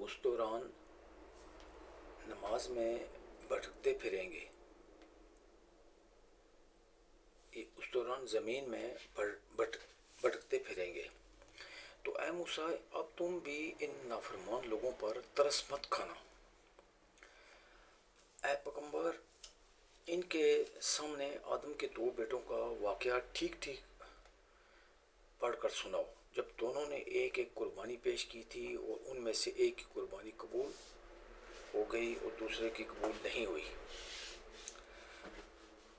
اس دوران نماز میں بھٹکتے پھریں گے، اس دوران زمین میں بھٹکتے پھریں گے۔ تو اے موسیٰ، اب تم بھی ان نافرمان لوگوں پر ترس مت کھانا۔ اے پیغمبر، ان کے سامنے آدم کے دو بیٹوں کا واقعہ ٹھیک ٹھیک پڑھ کر سناؤ، جب دونوں نے ایک ایک قربانی پیش کی تھی اور ان میں سے ایک کی قربانی قبول ہو گئی اور دوسرے کی قبول نہیں ہوئی۔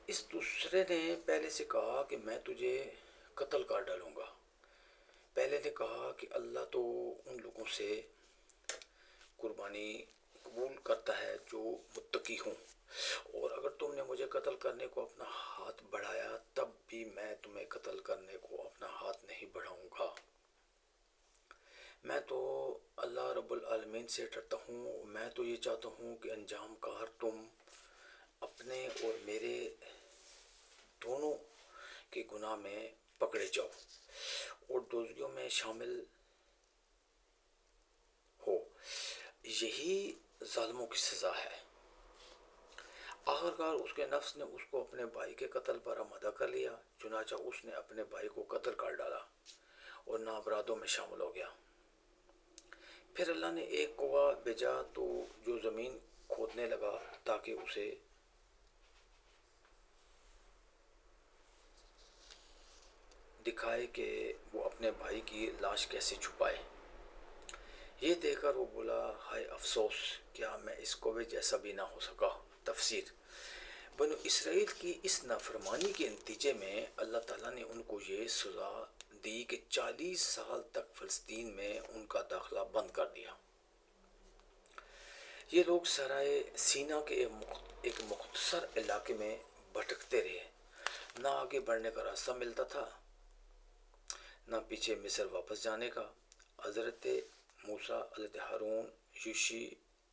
اس دوسرے نے پہلے سے کہا کہ میں تجھے قتل کر ڈالوں گا۔ پہلے نے کہا کہ اللہ تو ان لوگوں سے قربانی قبول کرتا ہے جو متقی ہوں، اور اگر تم نے مجھے قتل کرنے کو اپنا ہاتھ بڑھایا تب بھی میں تمہیں قتل کرنے کو اپنا ہاتھ نہیں بڑھاؤں گا۔ میں تو اللہ رب العالمین سے ڈرتا ہوں، میں تو یہ چاہتا ہوں کہ انجام کار تم اپنے اور میرے دونوں کے گناہ میں پکڑے جاؤ اور دوزخیوں میں شامل ہو۔ یہی ظالموں کی سزا ہے۔ آخرکار اس کے نفس نے اس کو اپنے بھائی کے قتل پر آمادہ کر لیا، چنانچہ اس نے اپنے بھائی کو قتل کر ڈالا اور ناپرادوں میں شامل ہو گیا۔ پھر اللہ نے ایک کوہ بھیجا تو جو زمین کھودنے لگا تاکہ اسے دکھائے کہ وہ اپنے بھائی کی لاش کیسے چھپائے۔ یہ دیکھ کر وہ بولا، ہائے افسوس، کیا میں اس کوے جیسا بھی نہ ہو سکا۔ تفسیر: بنو اسرائیل کی اس نافرمانی کے نتیجے میں اللہ تعالیٰ نے ان کو یہ سزا دی کہ 40 سال تک فلسطین میں ان کا داخلہ بند کر دیا۔ یہ لوگ صحرائے سینا کے ایک مختصر علاقے میں بھٹکتے رہے، نہ آگے بڑھنے کا راستہ ملتا تھا نہ پیچھے مصر واپس جانے کا۔ حضرت موسیٰ، حضرت ہارون، یوشع،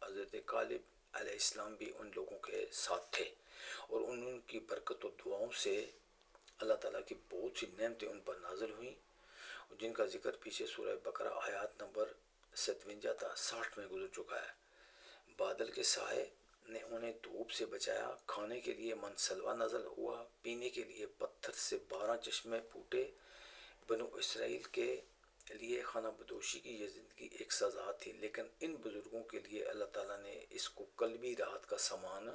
حضرت کالب علیہ السلام بھی ان لوگوں کے ساتھ تھے، اور ان کی برکت و دعاؤں سے اللہ تعالیٰ کی بہت سی نعمتیں ان پر نازل ہوئیں، جن کا ذکر پیچھے سورہ بقرہ آیات نمبر 57 تا 60 میں گزر چکا ہے۔ بادل کے سائے نے انہیں دھوپ سے بچایا، کھانے کے لیے من سلوا نازل ہوا، پینے کے لیے پتھر سے 12 چشمے پھوٹے۔ بنو اسرائیل کے لیے خانہ بدوشی کی یہ زندگی ایک سزا تھی، لیکن ان بزرگوں کے لیے اللہ تعالیٰ نے اس کو قلبی راحت کا سامان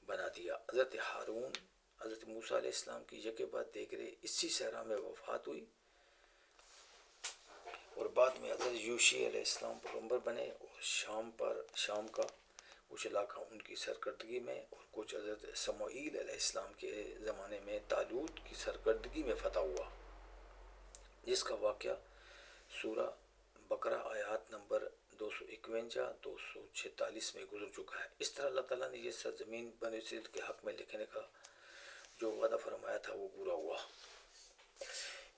بنا دیا۔ حضرت ہارون، حضرت موسیٰ علیہ السلام کی یکے بعد دیگرے اسی صحرا میں وفات ہوئی، اور بعد میں حضرت یوشع علیہ السلام پیغمبر بنے، اور شام کا کچھ علاقہ ان کی سرکردگی میں اور کچھ حضرت سموئیل علیہ السلام کے زمانے میں طالوت کی سرکردگی میں فتح ہوا، جس کا واقعہ سورہ بقرہ آیات نمبر 251 246 میں گزر چکا ہے۔ اس طرح اللہ تعالیٰ نے یہ سرزمین بنی اسرائیل کے حق میں لکھنے کا جو وعدہ فرمایا تھا وہ پورا ہوا۔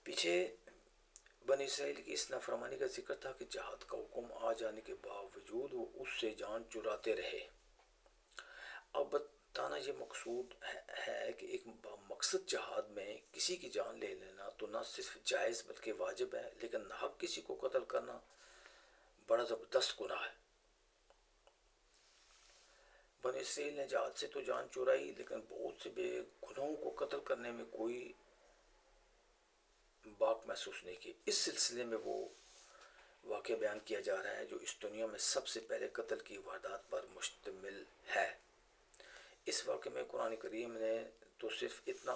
پیچھے بنی اسرائیل کی اس نافرمانی کا ذکر تھا کہ جہاد کا حکم آ جانے کے باوجود وہ اس سے جان چراتے رہے۔ اب بتانا یہ مقصود ہے کہ ایک مقصد جہاد میں کسی کی جان لے لینا تو نہ صرف جائز بلکہ واجب ہے، لیکن ناحق کسی کو قتل کرنا بڑا زبردست گناہ ہے۔ بنی اسرائیل نے جہاد سے تو جان چرائی، لیکن بہت سے بے گناہوں کو قتل کرنے میں کوئی باک محسوس نہیں کی۔ اس سلسلے میں وہ واقعہ بیان کیا جا رہا ہے جو اس دنیا میں سب سے پہلے قتل کی واردات پر مشتمل ہے۔ اس واقعے میں قرآن کریم نے تو صرف اتنا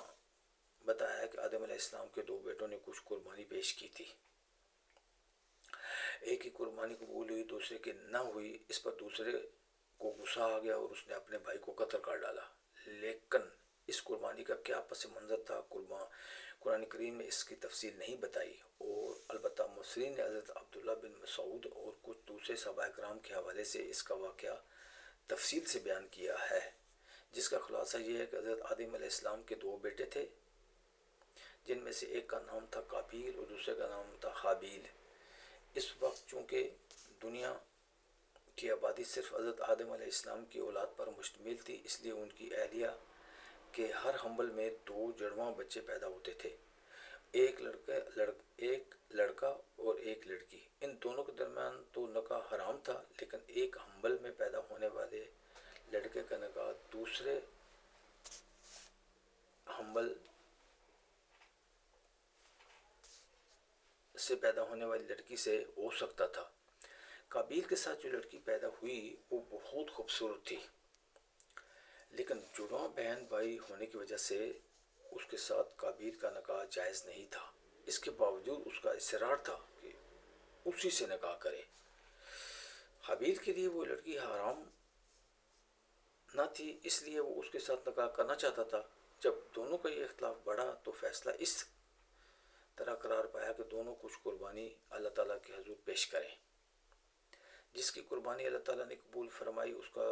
بتایا کہ آدم علیہ السلام کے دو بیٹوں نے کچھ قربانی پیش کی تھی، ایک کی قربانی قبول ہوئی، دوسرے کی نہ ہوئی۔ اس پر دوسرے کو غصہ آ گیا اور اس نے اپنے بھائی کو قتل کر ڈالا، لیکن اس قربانی کا کیا پس منظر تھا قرآن کریم نے اس کی تفصیل نہیں بتائی، اور البتہ مفسرین نے حضرت عبداللہ بن مسعود اور کچھ دوسرے صحابہ کرام کے حوالے سے اس کا واقعہ تفصیل سے بیان کیا ہے، جس کا خلاصہ یہ ہے کہ حضرت آدم علیہ السلام کے دو بیٹے تھے، جن میں سے ایک کا نام تھا قابیل اور دوسرے کا نام تھا ہابیل۔ اس وقت چونکہ دنیا کی آبادی صرف حضرت آدم علیہ السلام کی اولاد پر مشتمل تھی، اس لیے ان کی اہلیہ کے ہر حمل میں دو جڑواں بچے پیدا ہوتے تھے، ایک لڑکا اور ایک لڑکی۔ ان دونوں کے درمیان تو نکاح حرام پیدا ہونے والی لڑکی سے ہو سکتا تھا۔ قابیل کے ساتھ جو لڑکی پیدا ہوئی وہ بہت خوبصورت تھی، لیکن جڑواں بہن بھائی ہونے کی وجہ سے اس کے ساتھ قابیل کا نکاح جائز نہیں تھا۔ اس کے باوجود اس کا اصرار تھا کہ اسی سے نکاح کرے۔ حابیل کے لیے وہ لڑکی حرام نہ تھی، اس لیے وہ اس کے ساتھ نکاح کرنا چاہتا تھا۔ جب دونوں کا یہ اختلاف بڑھا تو فیصلہ اس طرح قرار پایا کہ دونوں کچھ قربانی اللہ تعالیٰ کے حضور پیش کریں۔ جس کی قربانی اللہ تعالیٰ نے قبول فرمائی اس کا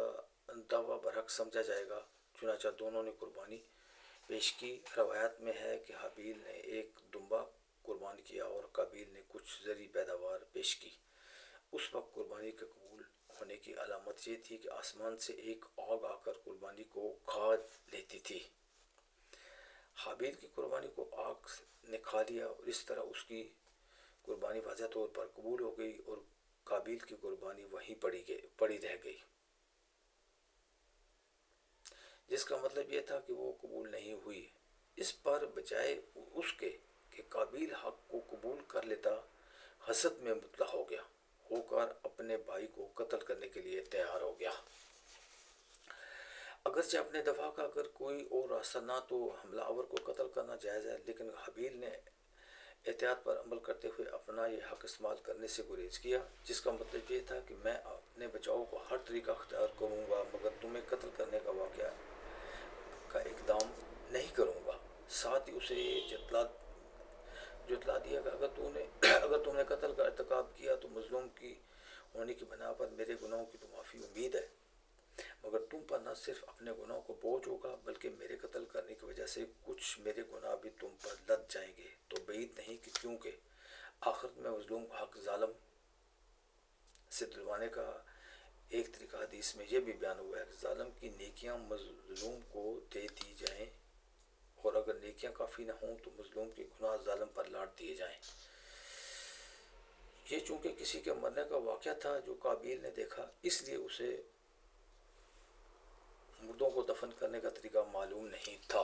دعویٰ برحق سمجھا جائے گا۔ چنانچہ دونوں نے قربانی پیش کی۔ روایات میں ہے کہ حابیل نے ایک دمبا قربان کیا اور قابیل نے کچھ زرعی پیداوار پیش کی۔ اس وقت قربانی کے قبول ہونے کی علامت یہ تھی کہ آسمان سے ایک آگ آ کر قربانی کو کھا لیتی تھی۔ حابیل کی قربانی کو آگ نے کھا لیا اور اس طرح اس کی قربانی واضح طور پر قبول ہو گئی اور قابیل کی قربانی وہیں پڑی رہ گئی، جس کا مطلب یہ تھا کہ وہ قبول نہیں ہوئی۔ اس پر بجائے اس کے کہ قابیل حق کو قبول کر لیتا، حسد میں مبتلا ہو کر اپنے بھائی کو قتل کرنے کے لیے تیار ہو گیا۔ اگرچہ اپنے دفاع کا اگر کوئی اور راستہ نہ تو حملہ آور کو قتل کرنا جائز ہے، لیکن حابیل نے احتیاط پر عمل کرتے ہوئے اپنا یہ حق استعمال کرنے سے گریز کیا، جس کا مطلب یہ تھا کہ میں اپنے بچاؤ کو ہر طریقہ اختیار کروں گا مگر تمہیں قتل کرنے کا اقدام نہیں کروں گا۔ ساتھ ہی اسے یہ جتلا دیا کہ اگر تم نے قتل کا ارتکاب کیا تو مظلوم کی ہونے کی بنا پر میرے گناہوں کی تو معافی امید ہے، مگر تم پر نہ صرف اپنے گناہوں کو بوجھ ہوگا بلکہ میرے قتل کرنے کی وجہ سے کچھ میرے گناہ بھی تم پر لد جائیں گے۔ تو بعید نہیں کہ کیونکہ آخرت میں مظلوم کا حق ظالم سے دلوانے کا ایک طریقہ حدیث میں یہ بھی بیان ہوا ہے کہ ظالم کی نیکیاں مظلوم کو دے دی جائیں اور اگر نیکیاں کافی نہ ہوں تو مظلوم کے گناہ ظالم پر لاٹ دیے جائیں۔ یہ چونکہ کسی کے مرنے کا واقعہ تھا جو قابیل نے دیکھا، اس لیے اسے مردوں کو دفن کرنے کا طریقہ معلوم نہیں تھا۔